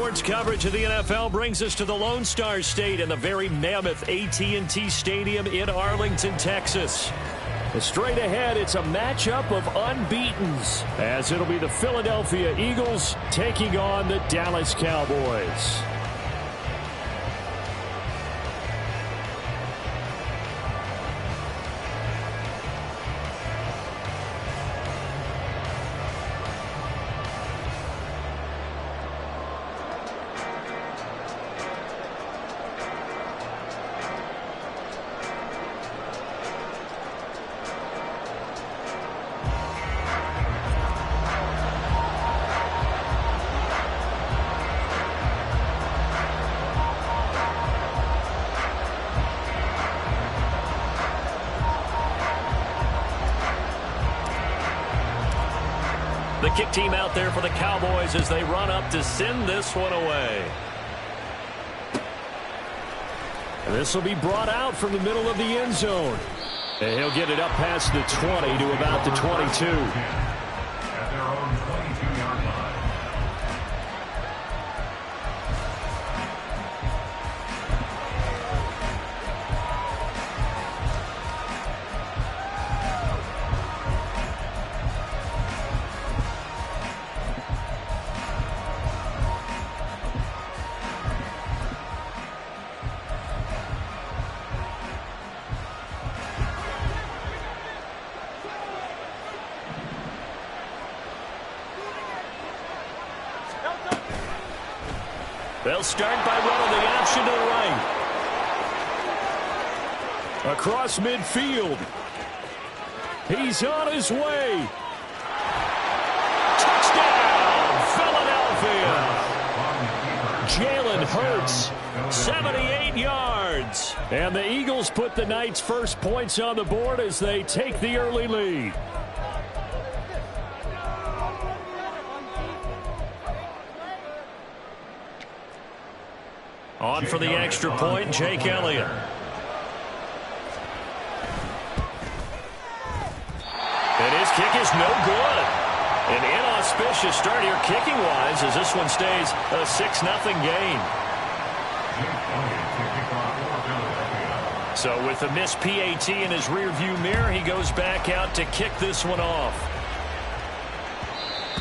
Sports coverage of the NFL brings us to the Lone Star State and the very mammoth AT&T Stadium in Arlington, Texas. Straight ahead, it's a matchup of unbeatens, as it'll be the Philadelphia Eagles taking on the Dallas Cowboys. The kick team out there for the Cowboys as they run up to send this one away. And this will be brought out from the middle of the end zone. And he'll get it up past the 20 to about the 22. At their own 22-yard line. They'll start by running the option to the right. Across midfield. He's on his way. Touchdown, Philadelphia. Jalen Hurts, 78 yards. And the Eagles put the Knights' first points on the board as they take the early lead. On for the extra point, Jake Elliott. And his kick is no good. An inauspicious start here kicking-wise as this one stays a 6-0 game. So with a missed PAT in his rearview mirror, he goes back out to kick this one off.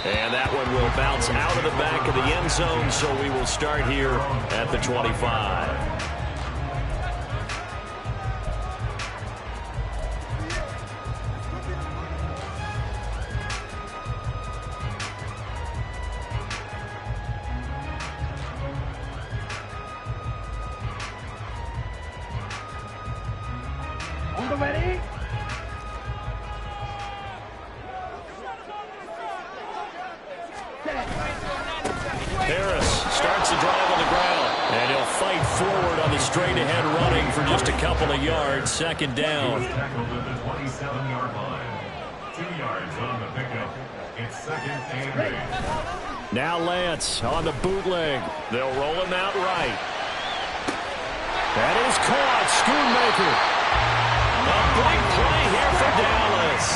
And that one will bounce out of the back of the end zone, so we will start here at the 25. Ready? Harris starts the drive on the ground, and he'll fight forward on the straight-ahead running for just a couple of yards. Second down. Tackled at the 27-yard line. 2 yards on the pickup. It's second and 8. Now Lance on the bootleg. They'll roll him out right. That is caught. Schoonmaker. A big play here for Dallas.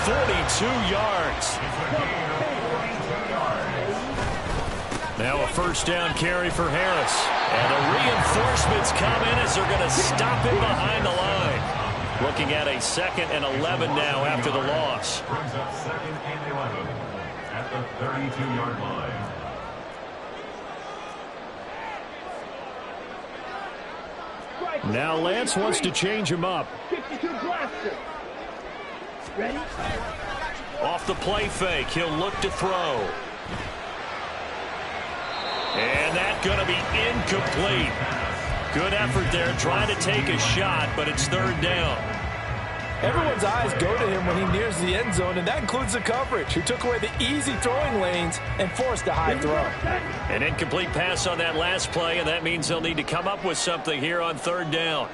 42 yards. Now a first down carry for Harris. And the reinforcements come in as they're going to stop him behind the line. Looking at a 2nd and 11 now after the loss. Brings up 2nd and 11 at the 32-yard line. Now Lance wants to change him up. 52 blaster. Ready? Off the play fake, he'll look to throw. And that's going to be incomplete. Good effort there, trying to take a shot, but it's third down. Everyone's eyes go to him when he nears the end zone, and that includes the coverage, who took away the easy throwing lanes and forced a high throw. An incomplete pass on that last play, and that means they'll need to come up with something here on third down.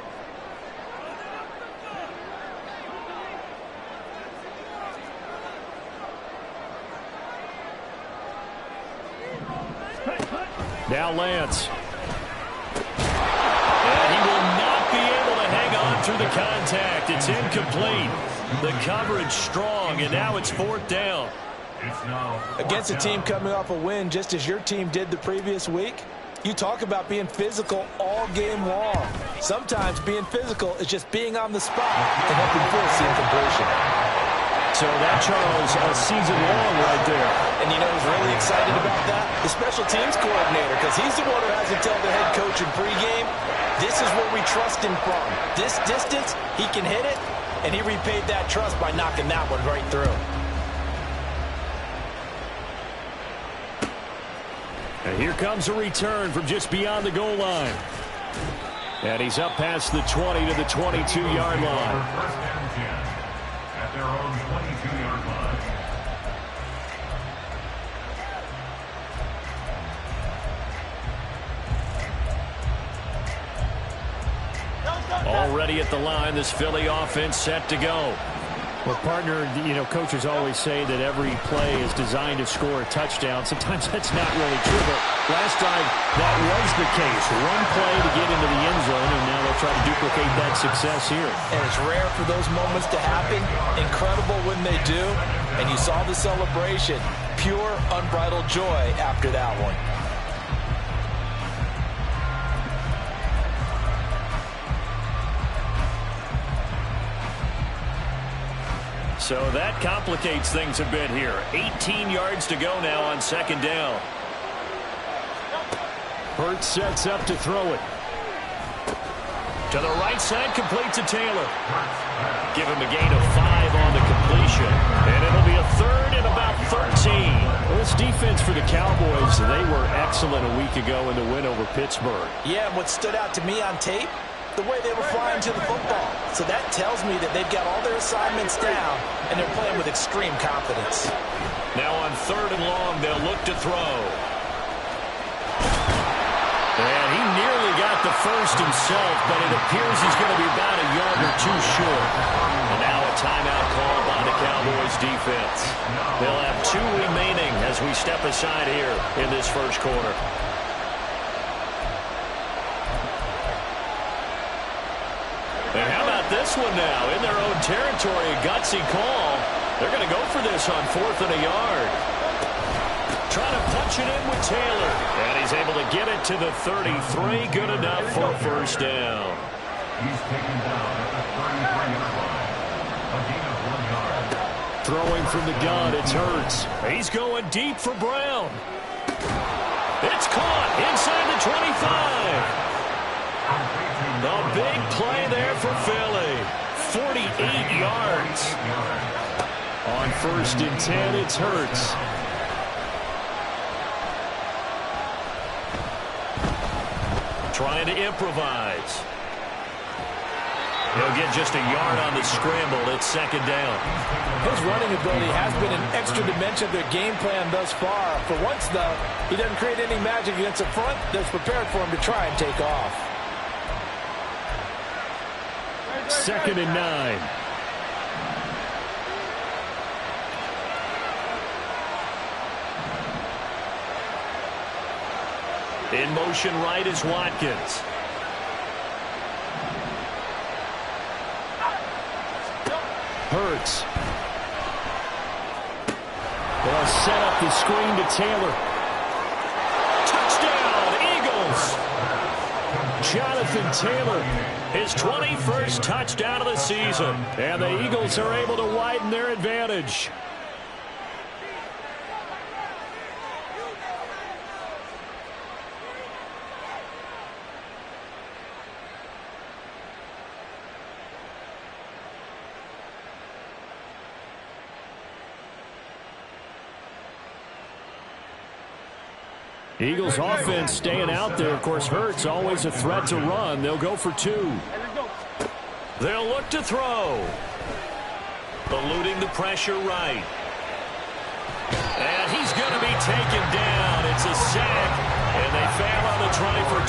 Now Lance. And he will not be able to hang on through the contact. It's incomplete. The coverage strong, and now it's fourth down. It's now Against a team coming off a win just as your team did the previous week, you talk about being physical all game long. Sometimes being physical is just being on the spot and helping force the incompletion. So that, Charles, a season long right there. And you know who's really excited about that? The special teams coordinator, because he's the one who has to tell the head coach in pregame, this is where we trust him from. This distance, he can hit it, and he repaid that trust by knocking that one right through. And here comes a return from just beyond the goal line. And he's up past the 20 to the 22-yard line. First and 10 at their own 22-yard line. Already at the line, this Philly offense set to go. Well, partner, you know, coaches always say that every play is designed to score a touchdown. Sometimes that's not really true, but last time that was the case. One play to get into the end zone, and now they'll try to duplicate that success here. And it's rare for those moments to happen. Incredible when they do. And you saw the celebration. Pure, unbridled joy after that one. So that complicates things a bit here. 18 yards to go now on second down. Hurts sets up to throw it. To the right side, complete to Taylor. Give him a gain of 5 on the completion. And it'll be a third and about 13. Well, this defense for the Cowboys, they were excellent a week ago in the win over Pittsburgh. Yeah, and what stood out to me on tape, the way they were flying to the football. So that tells me that they've got all their assignments down, and they're playing with extreme confidence. Now on third and long, they'll look to throw. And he nearly got the first himself, but it appears he's going to be about a yard or two short. And now a timeout call by the Cowboys defense. They'll have 2 remaining as we step aside here in this first quarter. And how about this one now? In their own territory, a gutsy call. They're going to go for this on 4th and a yard. Trying to punch it in with Taylor. And he's able to get it to the 33. Good enough for first down. He's taken down at the 33-yard line. A gain of 1 yard. Throwing from the gun, it's Hurts. He's going deep for Brown. It's caught inside the 25. The big play there for Philly. 48 yards. On 1st and 10, it's Hurts. Trying to improvise. He'll get just a yard on the scramble. It's second down. His running ability has been an extra dimension of their game plan thus far. For once, though, he doesn't create any magic against the front that's prepared for him to try and take off. 2nd and 9. In motion right is Watkins. Hurts. They'll set up the screen to Taylor. Touchdown, Eagles! Jonathan Taylor, his 21st touchdown of the season. And the Eagles are able to widen their advantage. Eagles offense staying out there. Of course, Hurts always a threat to run. They'll go for 2. They'll look to throw. Eluding the pressure right. And he's going to be taken down. It's a sack, and they fail on the try for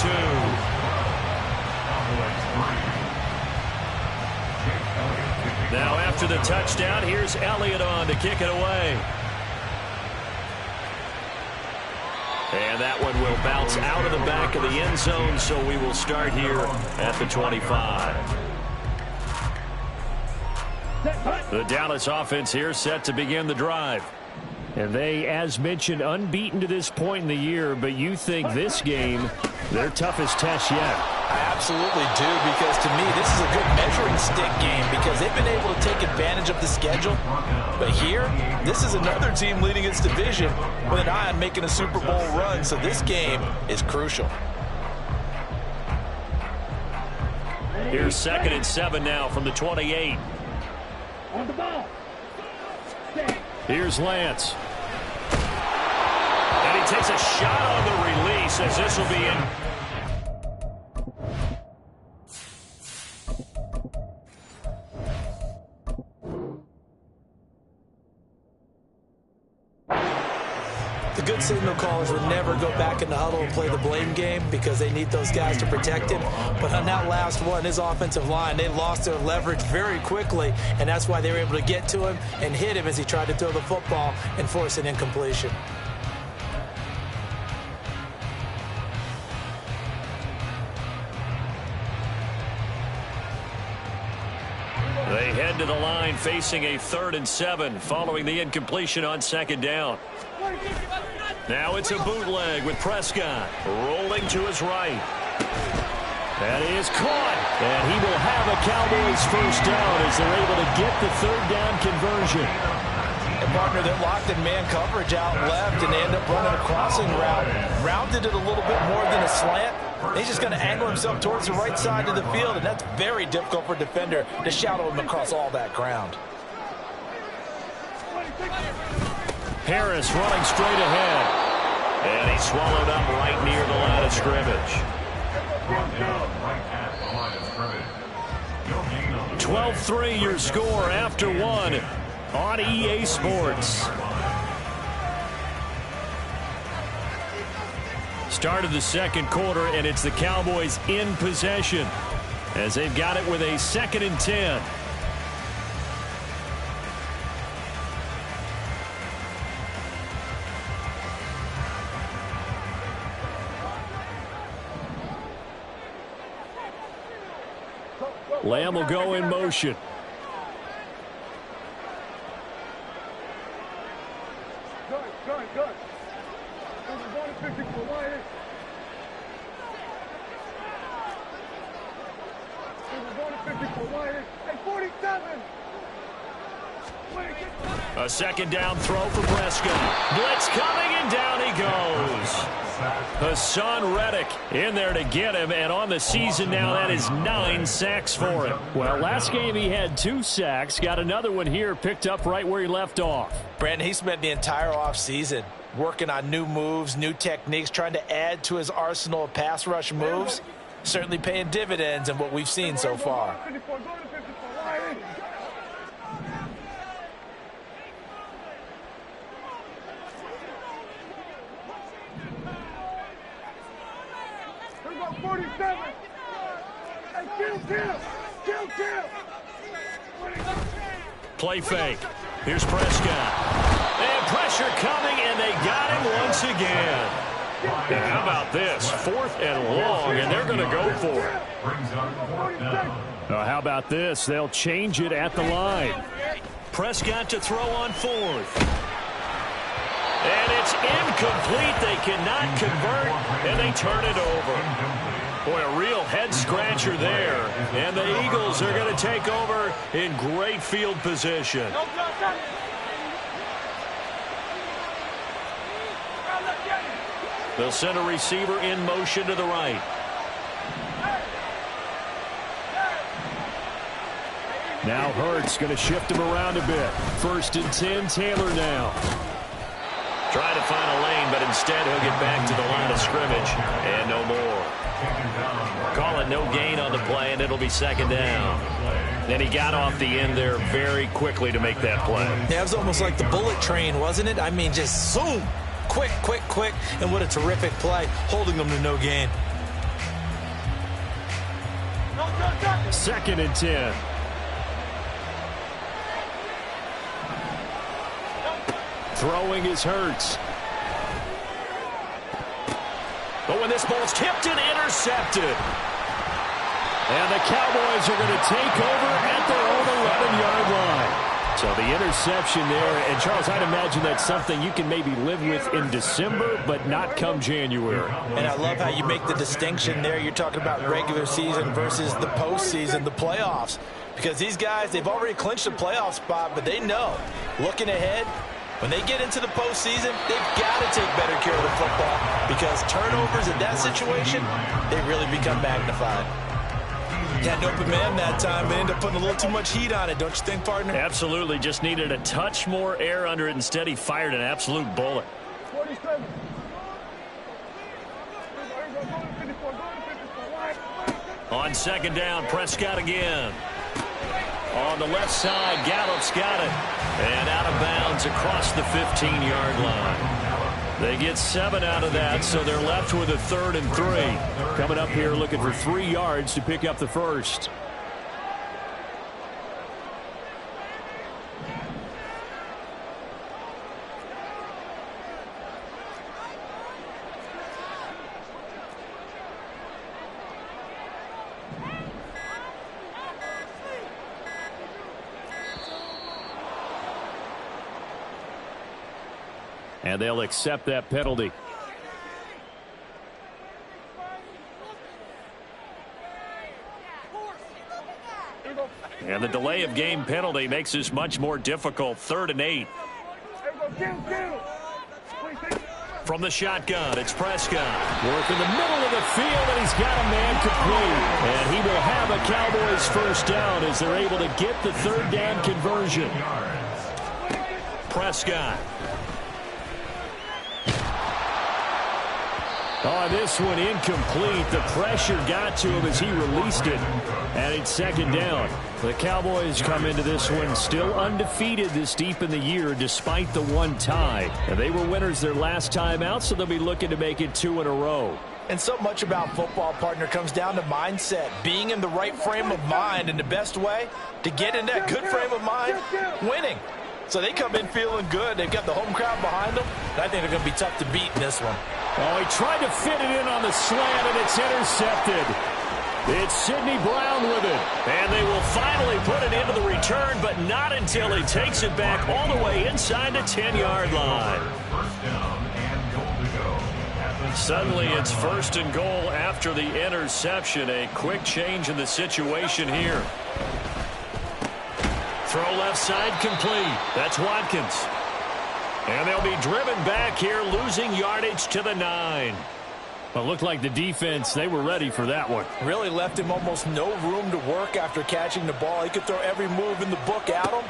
2. Now after the touchdown, here's Elliott on to kick it away. And that one will bounce out of the back of the end zone, so we will start here at the 25. The Dallas offense here set to begin the drive. And they, as mentioned, unbeaten to this point in the year, but you think this game, their toughest test yet. I absolutely do, because to me, this is a good measuring stick game because they've been able to take advantage of the schedule. But here, this is another team leading its division with an eye on making a Super Bowl run, so this game is crucial. Here's 2nd and 7 now from the 28. On the ball. Here's Lance. And he takes a shot on the release as this will be in. The good signal callers would never go back in the huddle and play the blame game because they need those guys to protect him. But on that last one, his offensive line, they lost their leverage very quickly, and that's why they were able to get to him and hit him as he tried to throw the football and force an incompletion. They head to the line facing a 3rd and 7 following the incompletion on 2nd down. Now it's a bootleg with Prescott rolling to his right. That is caught, and he will have a Cowboys first down as they're able to get the 3rd down conversion. A partner that locked in man coverage out left, and they end up running a crossing route. Rounded it a little bit more than a slant. He's just going to angle himself towards the right side of the field, and that's very difficult for a defender to shadow him across all that ground. Harris running straight ahead. And he's swallowed up right near the line of scrimmage. 12-3 your score after 1 on EA Sports. Start of the 2nd quarter, and it's the Cowboys in possession as they've got it with a 2nd and 10. Lamb will go in motion. Good. A 2nd down throw for Prescott. Blitz coming, and down he goes. Hassan Reddick in there to get him, and on the season now, that is 9 sacks for him. Well, last game he had 2 sacks. Got another one here, picked up right where he left off. Brandon, he spent the entire offseason working on new moves, new techniques, trying to add to his arsenal of pass rush moves. Certainly paying dividends in what we've seen so far. Play fake. Here's Prescott. And pressure coming, and they got him once again. And how about this? 4th and long, and they're going to go for it. How about this? They'll change it at the line. Prescott to throw on 4th. And it's incomplete. They cannot convert, and they turn it over. Boy, a real head-scratcher there. And the Eagles are going to take over in great field position. They'll send a receiver in motion to the right. Now Hurts going to shift him around a bit. 1st and 10, Taylor now. Trying to find a lane, but instead he'll get back to the line of scrimmage. And no more. Call it no gain on the play, and it'll be 2nd down. And he got off the end there very quickly to make that play. Yeah, it was almost like the bullet train, wasn't it? I mean, just zoom. Quick, and what a terrific play, holding them to no gain. 2nd and 10. Throwing is Hurts. But when this ball's tipped and intercepted. And the Cowboys are going to take over at their own 11-yard line. So the interception there, and Charles, I'd imagine that's something you can maybe live with in December, but not come January. And I love how you make the distinction there. You're talking about regular season versus the postseason, the playoffs. Because these guys, they've already clinched a playoff spot, but they know, looking ahead, when they get into the postseason, they've got to take better care of the football because turnovers in that situation, they really become magnified. Had an open man that time, but ended up putting a little too much heat on it, don't you think, partner? Absolutely. Just needed a touch more air under it. Instead, he fired an absolute bullet. 47. On second down, Prescott again. On the left side, Gallup's got it. And out of bounds across the 15-yard line. They get 7 out of that, so they're left with a 3rd and 3. Coming up here looking for 3 yards to pick up the first. And they'll accept that penalty. And the delay of game penalty makes this much more difficult. 3rd and 8. From the shotgun, it's Prescott. Work in the middle of the field, and he's got a man complete. And he will have a Cowboys first down as they're able to get the 3rd down conversion. Prescott. Oh, this one incomplete. The pressure got to him as he released it. And it's 2nd down. The Cowboys come into this one still undefeated this deep in the year despite the 1 tie. And they were winners their last time out, so they'll be looking to make it 2 in a row. And so much about football, partner, comes down to mindset. Being in the right frame of mind, and the best way to get in that good frame of mind, winning. So they come in feeling good. They've got the home crowd behind them. And I think they're going to be tough to beat in this one. Oh, he tried to fit it in on the slant, and it's intercepted. It's Sidney Brown with it. And they will finally put it into the return, but not until he takes it back all the way inside the 10-yard line. Suddenly it's 1st and goal after the interception. A quick change in the situation here. Throw left side complete. That's Watkins. And they'll be driven back here, losing yardage to the 9. Well, it looked like the defense, they were ready for that one. Really left him almost no room to work after catching the ball. He could throw every move in the book at him.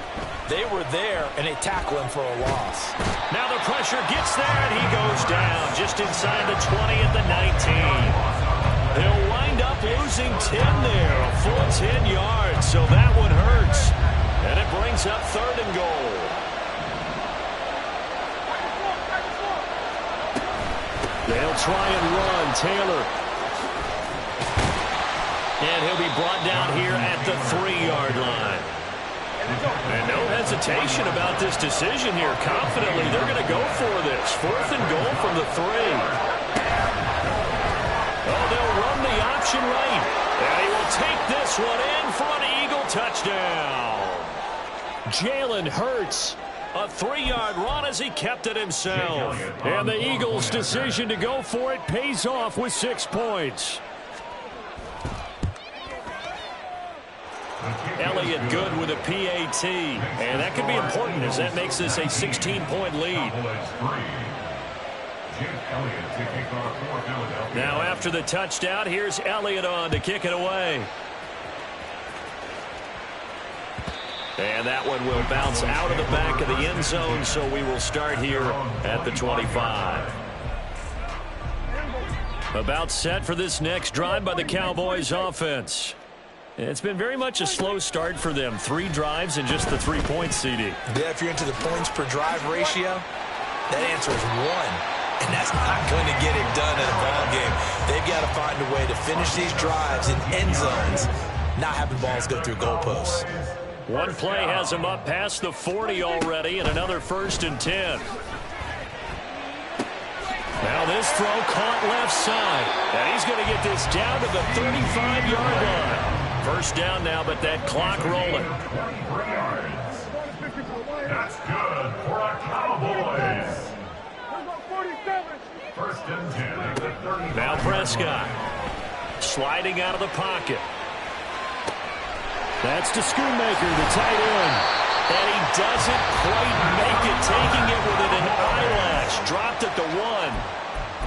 They were there, and they tackle him for a loss. Now the pressure gets there, and he goes down just inside the 20 at the 19. They'll wind up losing 10 there, a full 10 yards, so that one hurts. And it brings up 3rd and goal. They'll try and run. Taylor. And he'll be brought down here at the 3-yard line. And no hesitation about this decision here. Confidently, they're going to go for this. 4th and goal from the 3. Oh, they'll run the option right. And he will take this one in for an Eagle touchdown. Jalen Hurts. A 3-yard run as he kept it himself. And the Eagles' decision to go for it pays off with 6 points. Elliott good with a PAT. And that could be important as that makes this a 16-point lead. Now after the touchdown, here's Elliott on to kick it away. And that one will bounce out of the back of the end zone, so we will start here at the 25. About set for this next drive by the Cowboys offense. It's been very much a slow start for them. 3 drives and just the 3 points, CD. Yeah, if you're into the points per drive ratio, that answer is 1. And that's not going to get it done in a ball game. They've got to find a way to finish these drives in end zones, not having balls go through goalposts. One play has him up past the 40 already, and another 1st and 10. Now this throw caught left side, and he's going to get this down to the 35-yard line. 1st down now, but that clock rolling. That's good for a Cowboys. Here go 47. First and 10 at the 35. Now Prescott sliding out of the pocket. That's to Schoonmaker, the tight end. And he doesn't quite make it, taking it within an eyelash. Dropped at the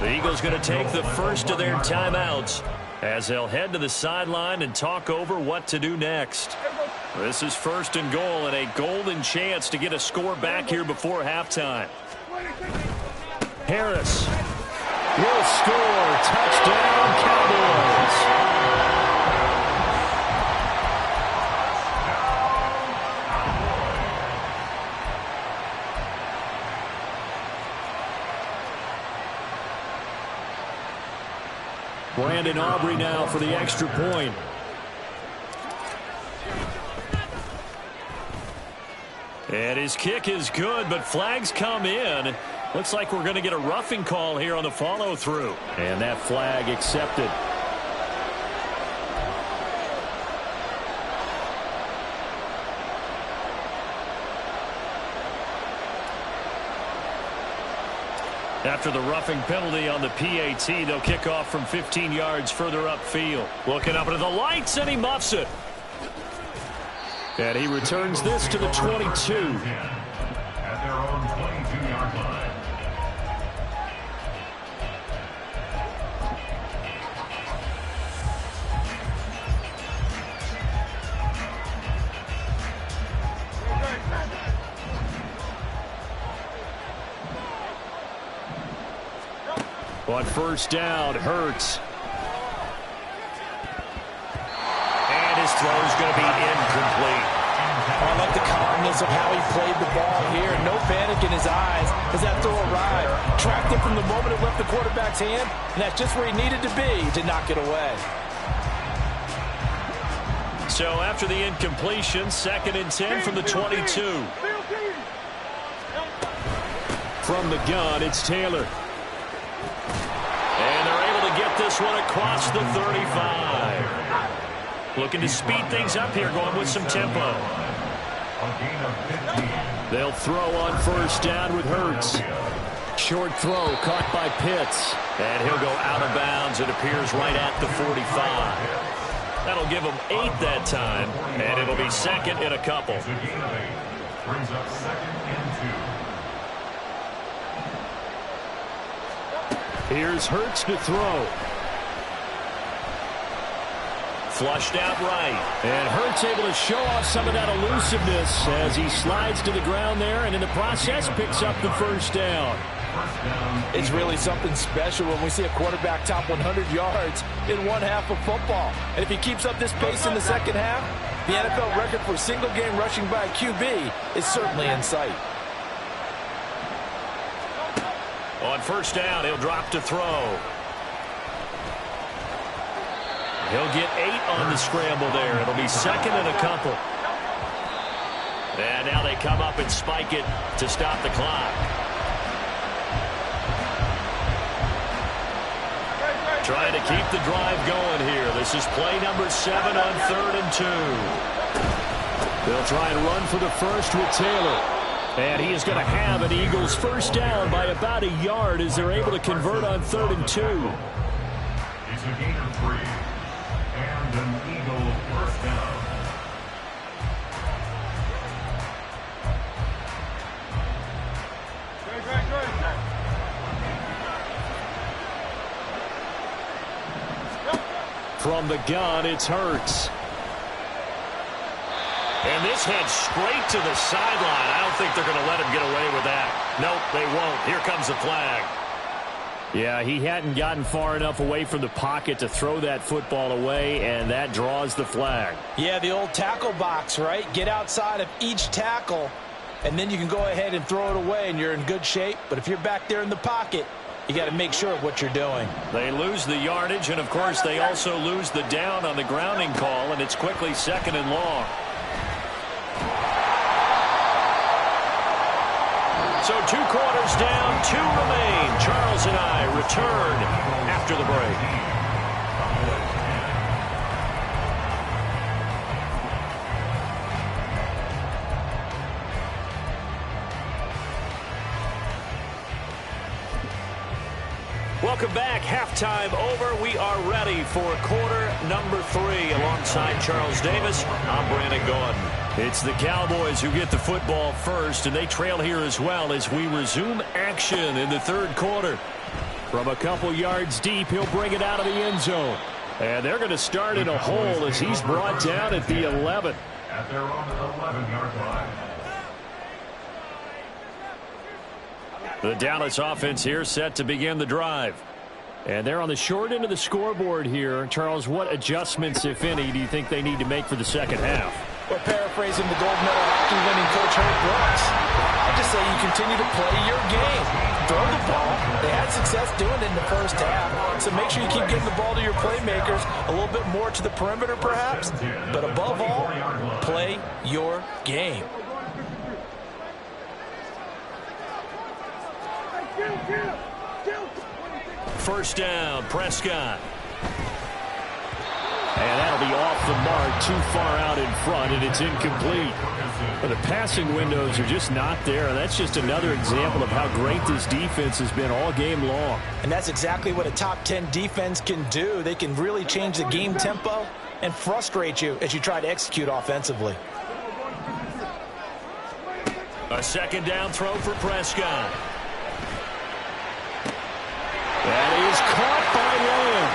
1. The Eagles going to take the first of their timeouts as they'll head to the sideline and talk over what to do next. This is first and goal and a golden chance to get a score back here before halftime. Harris will score. Touchdown, Cowboys. Brandon Aubrey now for the extra point. And his kick is good, but flags come in. Looks like we're going to get a roughing call here on the follow-through. And that flag accepted. After the roughing penalty on the PAT, they'll kick off from 15 yards further upfield. Looking up into the lights, and he muffs it. And he returns this to the 22. At their own 22-yard line. On first down, Hurts. And his throw is going to be incomplete. I like the calmness of how he played the ball here. No panic in his eyes as that throw arrived. Tracked it from the moment it left the quarterback's hand, and that's just where he needed to be to knock it away. So after the incompletion, 2nd and 10 from the 22. From the gun, it's Taylor. And they're able to get this one across the 35. Looking to speed things up here, going with some tempo. They'll throw on first down with Hurts. Short throw caught by Pitts. And he'll go out of bounds. It appears right at the 45. That'll give him 8 that time. And it'll be second in a couple. Brings up 2nd and 2. Here's Hurts to throw. Flushed out right. And Hurts able to show off some of that elusiveness as he slides to the ground there and in the process picks up the first down. It's really something special when we see a quarterback top 100 yards in one half of football. And if he keeps up this pace in the second half, the NFL record for single game rushing by a QB is certainly in sight. On first down, he'll drop to throw. He'll get 8 on the scramble there. It'll be second and a couple. And now they come up and spike it to stop the clock. Trying to keep the drive going here. This is play number 7 on 3rd and 2. They'll try and run for the first with Taylor. And he is going to have an Eagles first down by about a yard as they're able to convert on 3rd and 2. It's a gain of 3. And an Eagle first down. From the gun, it's Hurts. And this heads straight to the sideline. I don't think they're going to let him get away with that. Nope, they won't. Here comes the flag. Yeah, he hadn't gotten far enough away from the pocket to throw that football away, and that draws the flag. Yeah, the old tackle box, right? Get outside of each tackle, and then you can go ahead and throw it away, and you're in good shape. But if you're back there in the pocket, you got to make sure of what you're doing. They lose the yardage, and, of course, they also lose the down on the grounding call, and it's quickly 2nd and long. So 2 quarters down, 2 remain. Charles and I return after the break. Welcome back. Halftime over. We are ready for quarter number 3. Alongside Charles Davis, I'm Brandon Gordon. It's the Cowboys who get the football first, and they trail here as well as we resume action in the third quarter. From a couple yards deep, he'll bring it out of the end zone. And they're going to start in a hole as he's brought down at the 11. At their own 11-yard line. The Dallas offense here set to begin the drive. And they're on the short end of the scoreboard here. Charles, what adjustments, if any, do you think they need to make for the second half? Well, paraphrasing the gold medal hockey winning coach Herb Brooks, I just say you continue to play your game. Throw the ball. They had success doing it in the first half. So make sure you keep getting the ball to your playmakers, a little bit more to the perimeter perhaps. But above all, play your game. First down, Prescott. And that'll be off the mark, too far out in front, and it's incomplete. But the passing windows are just not there, and that's just another example of how great this defense has been all game long. And that's exactly what a top 10 defense can do. They can really change the game tempo and frustrate you as you try to execute offensively. A second down throw for Prescott. That is caught by Lamb.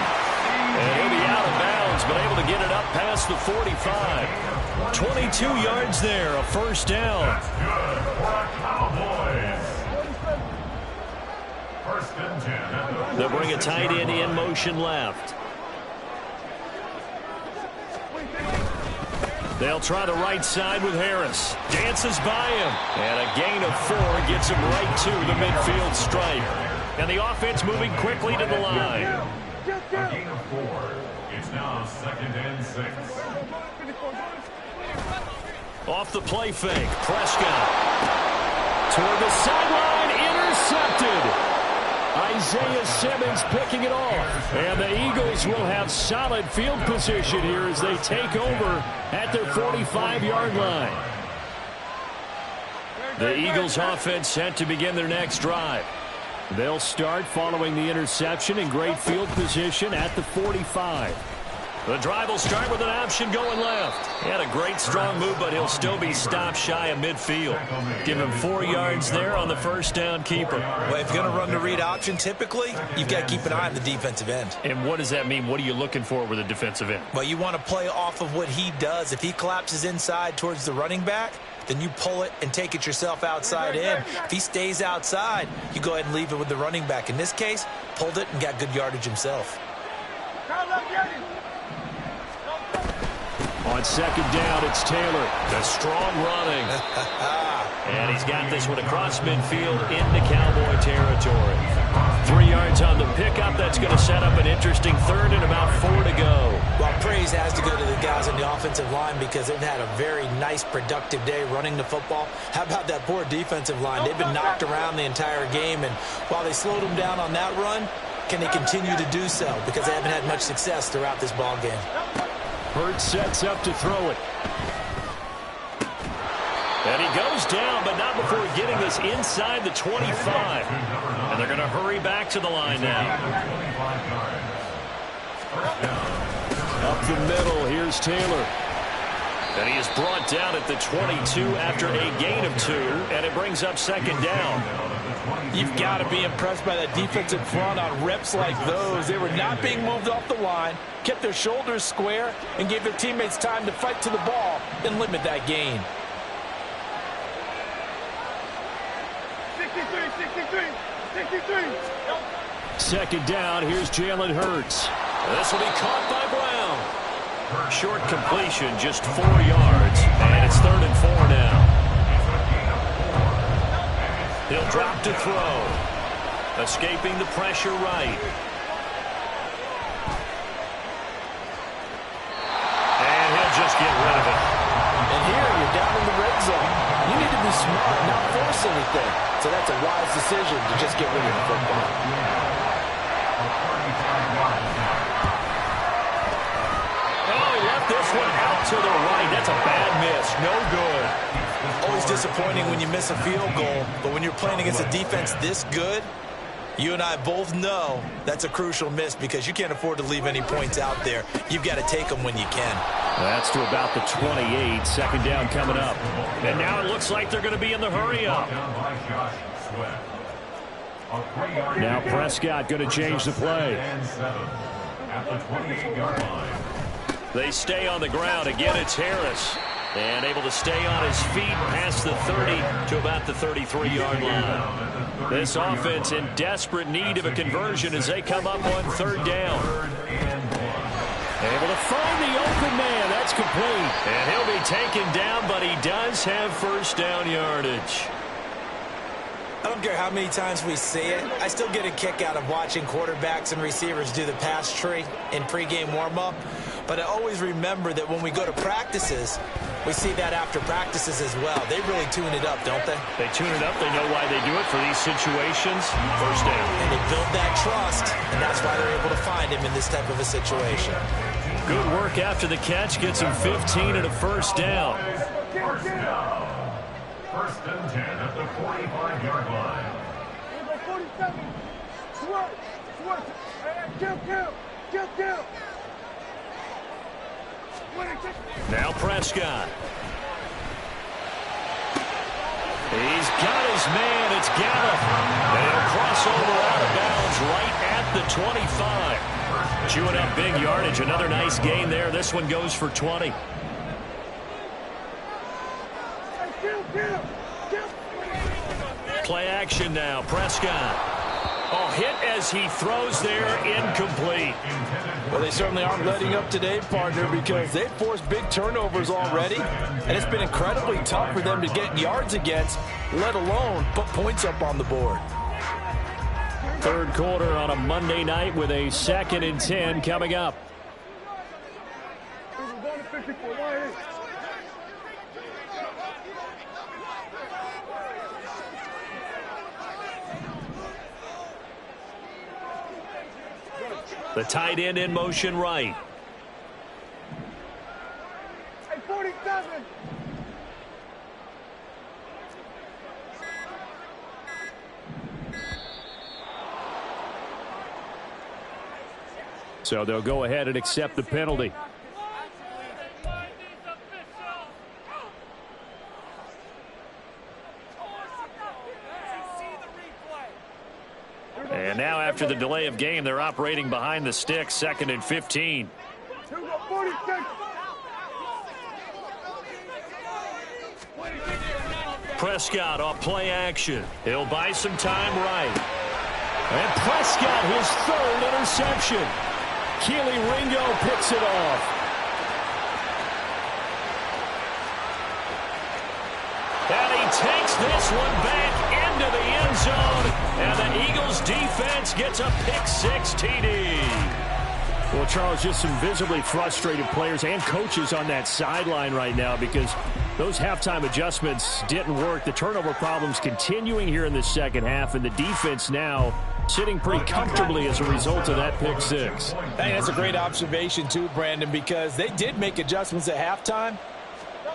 And he'll be out of bounds, but able to get it up past the 45. 22 yards there, a first down. That's good for the Cowboys. First and 10. They'll bring a tight end in motion left. They'll try the right side with Harris. Dances by him. And a gain of 4 gets him right to the midfield stripe. And the offense moving quickly to the line. A gain of 4. It's now second and 6. Off the play fake, Prescott. Toward the sideline, intercepted. Isaiah Simmons picking it off. And the Eagles will have solid field position here as they take over at their 45-yard line. The Eagles offense set to begin their next drive. They'll start following the interception in great field position at the 45. The drive will start with an option going left. He had a great strong move, but he'll still be stopped shy of midfield. Give him 4 yards there on the first down keeper. Well, if you're going to run the read option, typically, you've got to keep an eye on the defensive end. And what does that mean? What are you looking for with a defensive end? Well, you want to play off of what he does. If he collapses inside towards the running back, then you pull it and take it yourself outside in. If he stays outside, you go ahead and leave it with the running back. In this case, pulled it and got good yardage himself. On second down, it's Taylor. The strong running. And he's got this one across midfield into Cowboy territory. 3 yards on the pickup. That's going to set up an interesting third and about 4 to go. Well, praise has to go to the guys on the offensive line because they've had a very nice, productive day running the football. How about that poor defensive line? They've been knocked around the entire game, and while they slowed them down on that run, can they continue to do so? Because they haven't had much success throughout this ball game. Hurts sets up to throw it. And he goes down, but not before getting this inside the 25. And they're going to hurry back to the line now. Up the middle, here's Taylor. And he is brought down at the 22 after a gain of 2, and it brings up second down. You've got to be impressed by that defensive front on reps like those. They were not being moved off the line, kept their shoulders square, and gave their teammates time to fight to the ball and limit that gain. 63. Second down, here's Jalen Hurts. This will be caught by Brown. Short completion, just 4 yards, and it's 3rd and 4 now. He'll drop to throw. Escaping the pressure right. And he'll just get rid of it. And here, you're down in the red zone. You need to be smart, not force anything. So that's a wise decision to just get rid of the football. Oh, he left this one out to the right. That's a bad miss. No good. Always disappointing when you miss a field goal, but when you're playing against a defense this good, You and I both know that's a crucial miss because you can't afford to leave any points out there. You've got to take them when you can. That's to about the 28. Second down coming up. And now it looks like they're going to be in the hurry up. Now Prescott going to change the play. At the 28-yard line. They stay on the ground. Again, it's Harris. And able to stay on his feet past the 30 to about the 33-yard line. This offense in desperate need of a conversion as they come up on third down. Able to find the open man. That's complete. And he'll be taken down, but he does have first down yardage. I don't care how many times we see it. I still get a kick out of watching quarterbacks and receivers do the pass tree in pregame warm-up. But I always remember that when we go to practices, we see that after practices as well. They really tune it up, don't they? They tune it up. They know why they do it for these situations. First down. And they build that trust, and that's why they're able to find him in this type of a situation. Good work after the catch. Gets him 15 and a first down. First down. First and 10 at the 45-yard line. 47. Kill. Now Prescott. He's got his man. It's Gallup. And he'll cross over out of bounds right at the 25. Chewing up big yardage. Another nice gain there. This one goes for 20. Play action now. Prescott. Oh, hit as he throws there, incomplete. Well, they certainly aren't letting up today, partner, because they've forced big turnovers already, and it's been incredibly tough for them to get yards against, let alone put points up on the board. Third quarter on a Monday night with a 2nd and 10 coming up. The tight end in motion right. 47. So they'll go ahead and accept the penalty. And now after the delay of game, they're operating behind the sticks, 2nd and 15. Prescott off play action. He'll buy some time right. And Prescott, his 3rd interception. Keely Ringo picks it off. And he takes this one back into the end zone. And the Eagles defense gets a pick-6 TD. Well, Charles, just some visibly frustrated players and coaches on that sideline right now because those halftime adjustments didn't work. The turnover problems continuing here in the second half, and the defense now sitting pretty comfortably as a result of that pick-6. Hey, that's a great observation, too, Brandon, because they did make adjustments at halftime.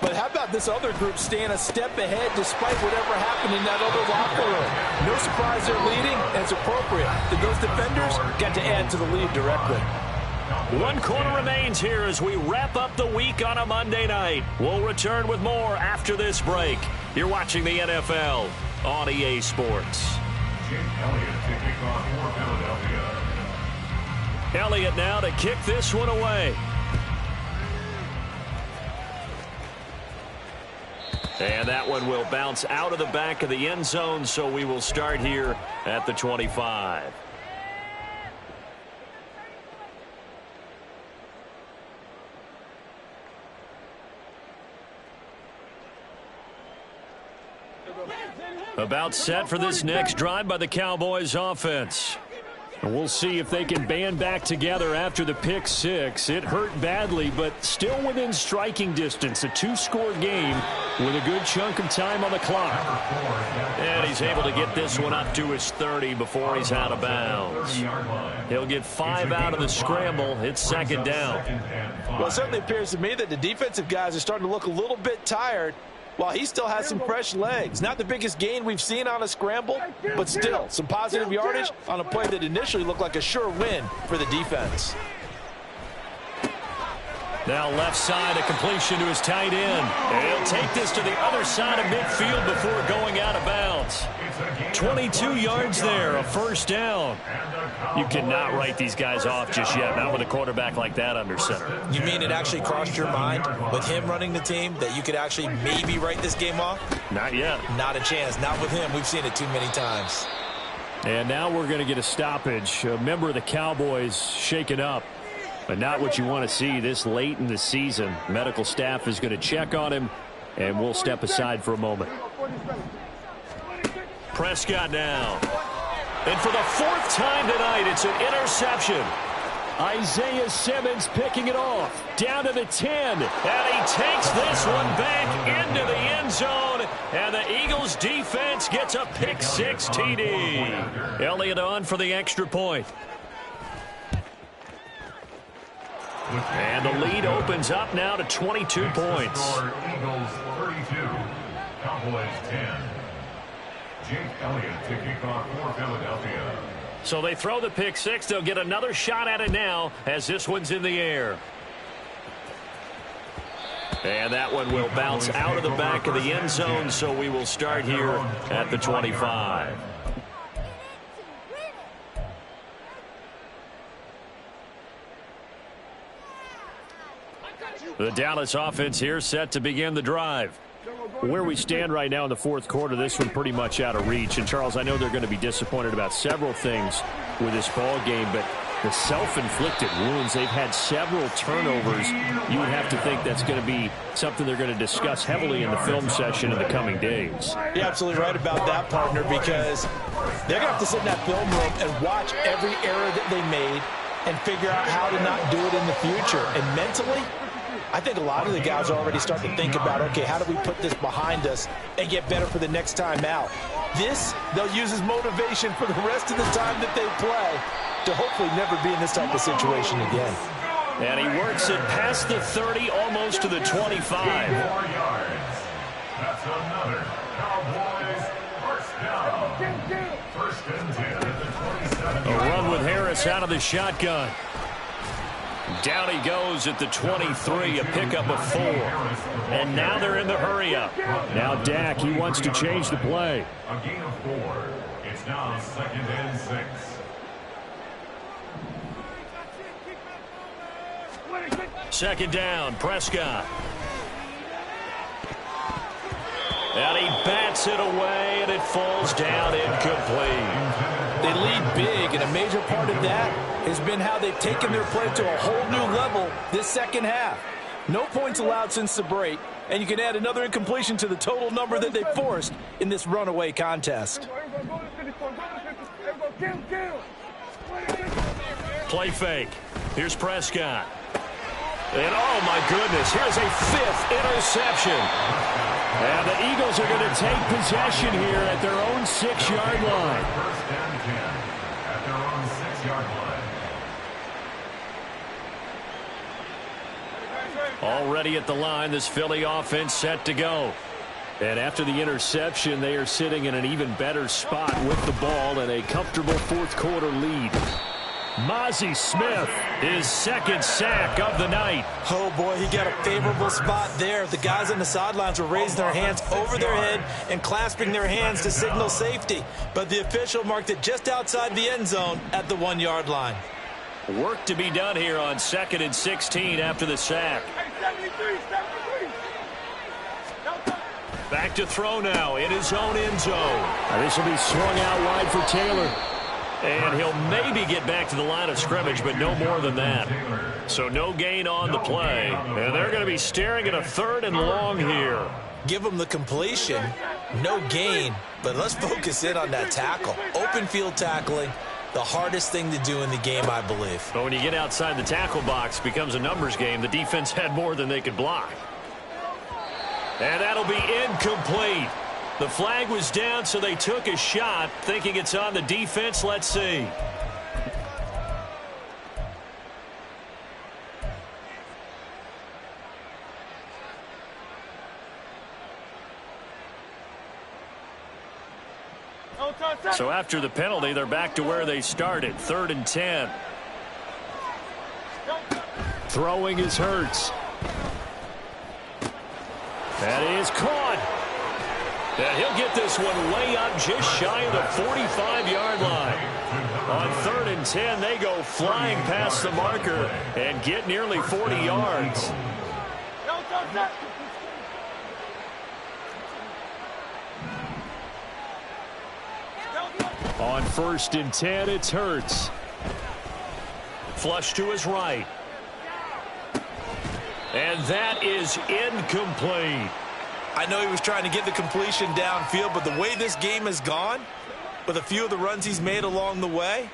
But how about this other group staying a step ahead despite whatever happened in that other locker room? No surprise they're leading, and it's appropriate that those defenders got to add to the lead directly. 1 quarter remains here as we wrap up the week on a Monday night. We'll return with more after this break. You're watching the NFL on EA Sports. Jake Elliott to kick off for Philadelphia. Elliott now to kick this one away. And that one will bounce out of the back of the end zone, so we will start here at the 25. About set for this next drive by the Cowboys offense. And we'll see if they can band back together after the pick-6. It hurt badly, but still within striking distance. A 2-score game with a good chunk of time on the clock. And he's able to get this one up to his 30 before he's out of bounds. He'll get 5 out of the scramble. It's 2nd down. Well, it certainly appears to me that the defensive guys are starting to look a little bit tired. while he still has some fresh legs. Not the biggest gain we've seen on a scramble, but still some positive yardage on a play that initially looked like a sure win for the defense. Now left side, a completion to his tight end. And he'll take this to the other side of midfield before going out of bounds. 22 yards there, a first down. You cannot write these guys off just yet, not with a quarterback like that under center. You mean it actually crossed your mind with him running the team that you could actually maybe write this game off? Not yet. Not a chance. Not with him. We've seen it too many times. And now we're going to get a stoppage. A member of the Cowboys shaken up. But not what you want to see this late in the season. Medical staff is going to check on him, and we'll step aside for a moment. Prescott now. And for the fourth time tonight, it's an interception. Isaiah Simmons picking it off. Down to the 10. And he takes this one back into the end zone. And the Eagles defense gets a pick six TD. Elliott on for the extra point. And the lead opens up now to 22 points. Eagles 32, Cowboys 10. Jake Elliott to kick off for Philadelphia. So they throw the pick six. They'll get another shot at it now as this one's in the air. And that one will bounce out of the back of the end zone, so we will start here at the 25. The Dallas offense here set to begin the drive. Where we stand right now in the fourth quarter, this one pretty much out of reach. And, Charles, I know they're going to be disappointed about several things with this ball game, but the self-inflicted wounds, they've had several turnovers. You would have to think that's going to be something they're going to discuss heavily in the film session in the coming days. You're absolutely right about that, partner, because they're going to have to sit in that film room and watch every error that they made and figure out how to not do it in the future. And mentally, I think a lot of the guys are already starting to think about, okay, how do we put this behind us and get better for the next time out? This, they'll use as motivation for the rest of the time that they play to hopefully never be in this type of situation again. And he works it past the 30, almost to the 25. 4 yards. That's another Cowboys first down. First and 10 at the 27. A run with Harris out of the shotgun. Down he goes at the 23, a pickup of 4. And now they're in the hurry-up. Now Dak, he wants to change the play. A gain of 4. It's now 2nd and 6. Second down, Prescott. And he bats it away, and it falls down incomplete. They lead big, and a major part of that has been how they've taken their play to a whole new level this second half. No points allowed since the break, and you can add another incompletion to the total number that they forced in this runaway contest. Play fake. Here's Prescott. And, oh, my goodness, here's a 5th interception. And the Eagles are going to take possession here at their own 6-yard line. First and 10 at their own 6-yard line. Already at the line, this Philly offense set to go. And after the interception, they are sitting in an even better spot with the ball and a comfortable fourth quarter lead. Mozzie Smith, his second sack of the night. Oh, boy, he got a favorable spot there. The guys on the sidelines were raising their hands over their head and clasping their hands to signal safety. But the official marked it just outside the end zone at the 1-yard line. Work to be done here on 2nd and 16 after the sack. Back to throw now in his own end zone. This will be swung out wide for Taylor. And he'll maybe get back to the line of scrimmage, but no more than that. So no gain on the play. And they're going to be staring at a 3rd and long here. Give them the completion, no gain, but let's focus in on that tackle. Open field tackling, the hardest thing to do in the game, I believe. But when you get outside the tackle box, it becomes a numbers game. The defense had more than they could block. And that'll be incomplete. The flag was down, so they took a shot, thinking it's on the defense. Let's see. So after the penalty, they're back to where they started, 3rd and 10. Throwing is Hurts. That is caught. And he'll get this one way up just shy of the 45-yard line. On 3rd and 10, they go flying past the marker and get nearly 40 yards. On 1st and 10, it's Hurts. Flush to his right. And that is incomplete. I know he was trying to get the completion downfield, but the way this game has gone, with a few of the runs he's made along the way,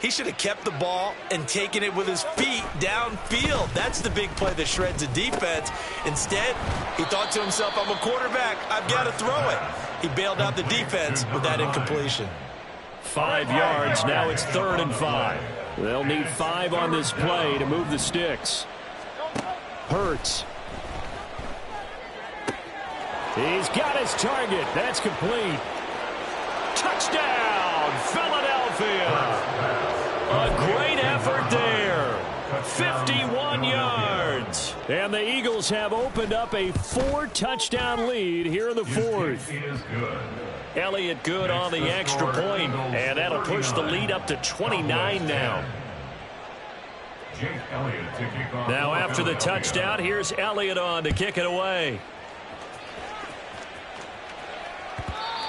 he should have kept the ball and taken it with his feet downfield. That's the big play that shreds a defense. Instead, he thought to himself, I'm a quarterback, I've got to throw it. He bailed out the defense with that incompletion. 5 yards, now it's 3rd and 5. They'll need 5 on this play to move the sticks. Hurts. He's got his target. That's complete. Touchdown, Philadelphia. A great effort there. 51 yards. And the Eagles have opened up a 4-touchdown lead here in the 4th. Elliott good on the extra point, and that'll push the lead up to 29 now. Now after the touchdown, here's Elliott on to kick it away.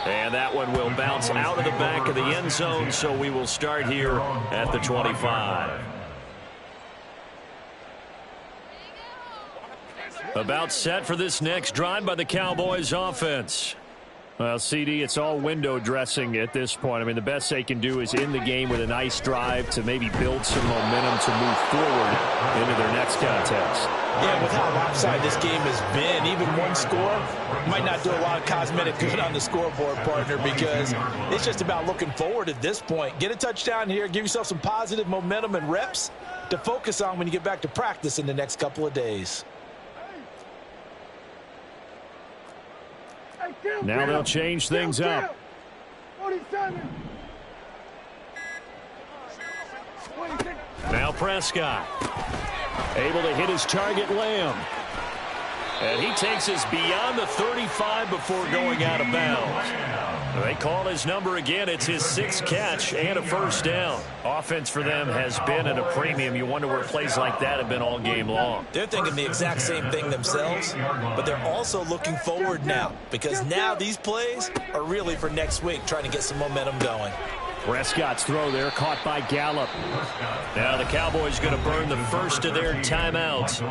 And that one will bounce out of the back of the end zone, so we will start here at the 25. About set for this next drive by the Cowboys offense. Well, CD, it's all window dressing at this point. I mean, the best they can do is in the game with a nice drive to maybe build some momentum to move forward into their next contest. Yeah, with how lopsided this game has been, even one score might not do a lot of cosmetic good on the scoreboard, partner, because it's just about looking forward at this point. Get a touchdown here, give yourself some positive momentum and reps to focus on when you get back to practice in the next couple of days. Now they'll change things up. 47. Now Prescott. Able to hit his target, Lamb. And he takes us beyond the 35 before going out of bounds. They call his number again. It's his 6th catch and a first down. Offense for them has been at a premium. You wonder where plays like that have been all game long. They're thinking the exact same thing themselves, but they're also looking forward now, because now these plays are really for next week, trying to get some momentum going. Prescott's throw there caught by Gallup. Now the Cowboys going to burn the first of their timeouts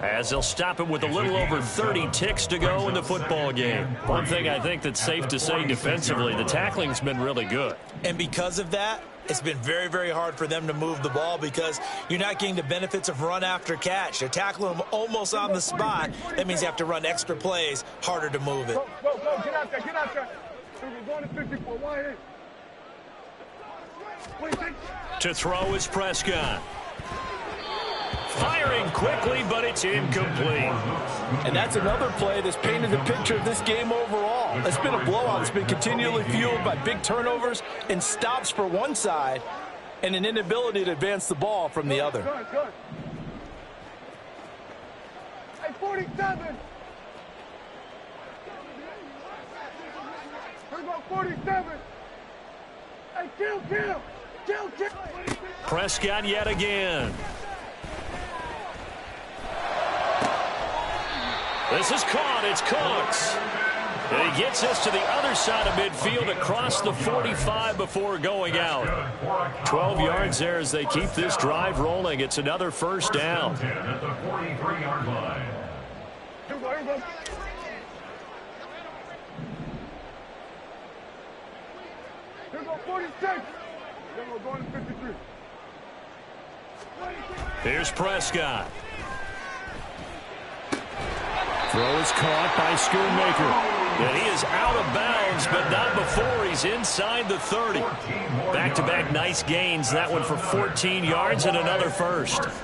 as they'll stop it with a little over 30 ticks to go in the football game. One thing I think that's safe to say defensively, the tackling's been really good. And because of that, it's been very, very hard for them to move the ball because you're not getting the benefits of run after catch. You're tackling them almost on the spot. That means you have to run extra plays, harder to move it. Go, get out there, get out there. We're going to 54, one hit. To throw is Prescott. Firing quickly, but it's incomplete. And that's another play that's painted the picture of this game overall. It's been a blowout. It's been continually fueled by big turnovers and stops for one side and an inability to advance the ball from the other. Good. Hey, 47. We're going 47. Hey, kill. Prescott yet again. This is caught. It's Cooks. And he gets us to the other side of midfield across the 45 before going out. 12 yards there as they keep this drive rolling. It's another first down. At the 43-yard line. Here we go. Here we go, 46. Then we're going to 53. Here's Prescott. Throw is caught by Schoonmaker. And he is out of bounds, but not before he's inside the 30. Back-to-back nice gains. That one for 14 yards and another first. First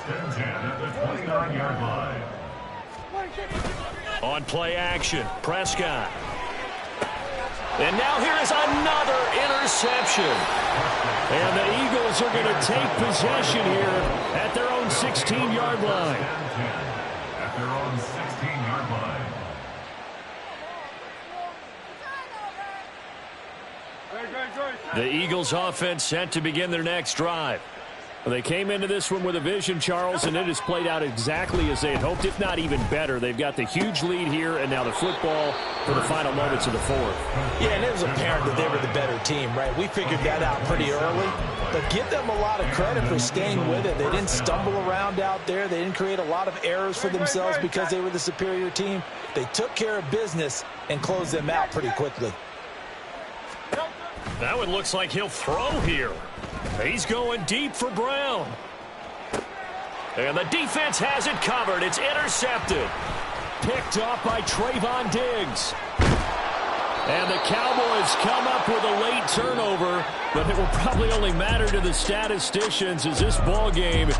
and 10 at the 29-yard line. On play action, Prescott. And now here is another interception. And the Eagles are going to take possession here at their own 16-yard line. At their own 16-yard line. The Eagles offense set to begin their next drive. They came into this one with a vision, Charles, and it has played out exactly as they had hoped, if not even better. They've got the huge lead here, and now the football for the final moments of the fourth. Yeah, and it was apparent that they were the better team, right? We figured that out pretty early, but give them a lot of credit for staying with it. They didn't stumble around out there. They didn't create a lot of errors for themselves because they were the superior team. They took care of business and closed them out pretty quickly. That one looks like he'll throw here. He's going deep for Brown. And the defense has it covered. It's intercepted. Picked off by Trayvon Diggs. And the Cowboys come up with a late turnover, but it will probably only matter to the statisticians as this ball game